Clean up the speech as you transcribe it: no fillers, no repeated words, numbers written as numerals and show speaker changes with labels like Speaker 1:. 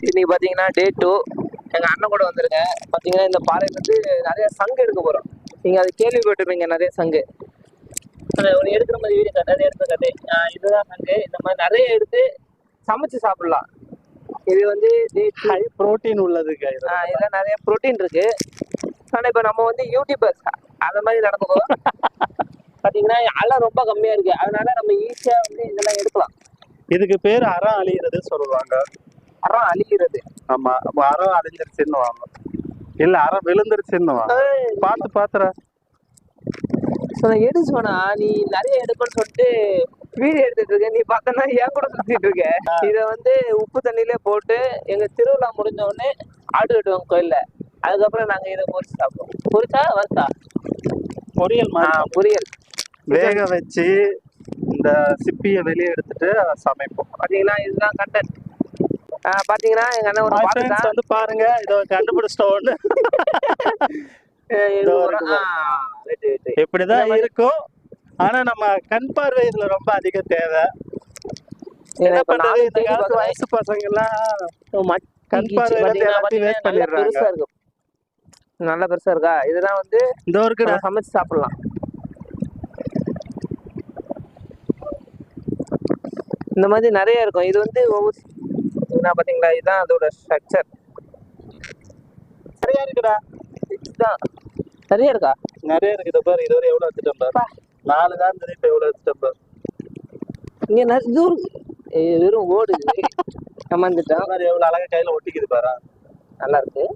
Speaker 1: இன்னைக்கு பாத்தீங்கன்னா டே 2. எங்க அண்ணன் கூட வந்திருக்கேன். பாத்தீங்கன்னா இந்த பாறையில இருந்து நிறைய சங்கு எடுக்க போறோம். நீங்க அது கேள்விப்பட்டிருப்பீங்க, நிறைய சங்கு. ஒன்று எடுக்கிற மாதிரி வீடியோ நிறைய எடுத்து கட்டு. இதுதான் சங்கு. இந்த மாதிரி நிறைய எடுத்து சமைச்சு சாப்பிடலாம். இது வந்து
Speaker 2: ஹை புரோட்டீன் உள்ளதுங்க.
Speaker 1: இதுல நிறைய புரோட்டீன் இருக்கு. ஆனா இப்ப நம்ம வந்து யூடியூபர்ஸ் அந்த மாதிரி நடந்துக்கோம். பாத்தீங்கன்னா அலை ரொம்ப கம்மியா இருக்கு, அதனால நம்ம ஈஸியா வந்து இதெல்லாம் எடுக்கலாம்.
Speaker 2: இதுக்கு பேர் அறம் அழிகிறது சொல்லுவாங்க.
Speaker 1: அறம் அழிகிறது?
Speaker 2: ஆமா, அறம் அழிஞ்சிருச்சுன்னு வாங்க, இல்ல அறம் விழுந்துருச்சுன்னு வாங்க. பாத்து பாத்துற
Speaker 1: எடு சொன்னா நீ நிறைய எடுப்பன்னு சொல்லிட்டு வீடியோ எடுத்துட்டு இருக்க. நீ பார்த்தனா ஏன் கூட சுத்திட்டு இருக்க. இத வந்து உப்பு தண்ணியில போட்டு எங்க திருவிழா முடிஞ்ச உடனே ஆடு வெட்டுவாங்க கோயில்ல. அதுக்கப்புறம் நாங்க இதை பொரிச்சு சாப்பிடுவோம். பொரிச்சா வறுத்தா
Speaker 2: பொரியல்
Speaker 1: பொரியல்
Speaker 2: வேக வச்சு இந்த சிப்பியை வெளியே எடுத்துட்டு சமைப்போம்.
Speaker 1: பாத்தீங்கன்னா இதுதான் கண்டென்ட். பாத்தீங்கன்னா எங்க அண்ணன் ஒரு பாத்து
Speaker 2: வந்து பாருங்க, இதை கண்டுபிடிச்சிட்டோன்னு இப்படிதான் இருக்கும். ஆனா நம்ம கண் பார்வை இதுல ரொம்ப அதிக தேவை. என்ன பண்றது, இந்த காலத்து வயசு பசங்க எல்லாம் கண் பார்வையில வேஸ்ட் பண்ணிடுறாங்க.
Speaker 1: பெருசா இருக்கு, நல்லா பெருசா இருக்கா. இதெல்லாம் வந்து
Speaker 2: இந்த ஒரு
Speaker 1: சமைச்சு சாப்பிடலாம். இந்த மாதிரி நிறைய இருக்கும். இது வந்து ஒவ்வொரு பாத்தீங்களா, இதுதான் அதோட ஸ்ட்ரக்சர்.
Speaker 2: நிறைய இருக்குடா.
Speaker 1: இதுதான் நிறைய இருக்கா?
Speaker 2: நிறைய இருக்குது பாரு. இதுவரை எவ்வளவு எடுத்துட்டோம் பாரு. 4 தான் இருந்தது, இப்ப எவ்வளவு எடுத்துட்டோம் பாரு.
Speaker 1: இங்க வெறும் ஓடு கமாந்துட்டா
Speaker 2: எவ்வளவு அழகா கையில ஒட்டிக்குது பாரு.
Speaker 1: நல்லா இருக்கு.